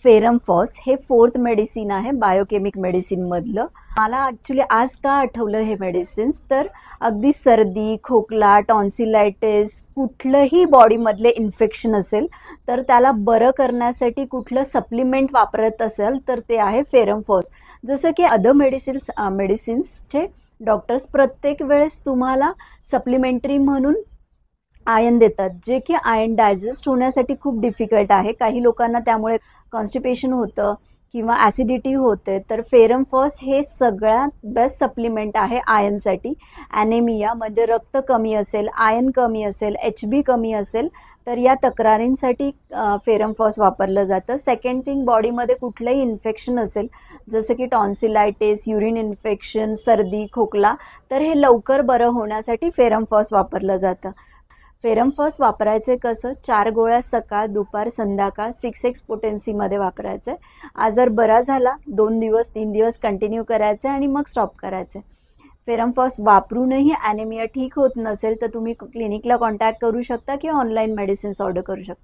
फेरमफॉस हे 4th medicine आहे biochemic medicine मधलं. मला ॲक्च्युली आज का आठवलं हे मेडिसिन्स, तर अगदी सर्दी, खोकला, टॉन्सिलायटिस, कुठलंही बॉडीमधले इन्फेक्शन असेल तर त्याला बरं करण्यासाठी कुठलं सप्लिमेंट वापरत असेल तर ते आहे फेरमफॉस. जसं की अदर मेडिसिन्सचे डॉक्टर्स प्रत्येक वेळेस तुम्हाला सप्लिमेंटरी म्हणून आयर्न देतात, जे की आयर्न डायजेस्ट होण्यासाठी खूप डिफिकल्ट आहे. काही लोकांना त्यामुळे कॉन्स्टिपेशन होतं किंवा ॲसिडिटी होते. तर फेरमफॉस हे सगळ्यात बेस्ट सप्लिमेंट आहे आयर्नसाठी. ॲनेमिया म्हणजे रक्त कमी असेल, आयर्न कमी असेल, HB कमी असेल तर या तक्रारींसाठी फेरमफॉस वापरलं जातं. सेकंड थिंग, बॉडीमध्ये कुठलंही इन्फेक्शन असेल जसं की टॉन्सिलायटिस, युरिन इन्फेक्शन, सर्दी, खोकला, तर हे लवकर बरं होण्यासाठी फेरमफॉस वापरलं जातं. फेरमफॉस वापरायचे कसं? 4 गोळ्या सकाळ, दुपार, संध्याकाळ 6x पोटेन्सीमध्ये वापरायचं. आजार बरा झाला 2 दिवस 3 दिवस कंटिन्यू करायचं आणि मग स्टॉप करायचं. फेरमफॉस वापरूनही ॲनेमिया ठीक होत नसेल तर तुम्ही क्लिनिकला कॉन्टॅक्ट करू शकता किंवा ऑनलाईन मेडिसिन्स ऑर्डर करू शकता.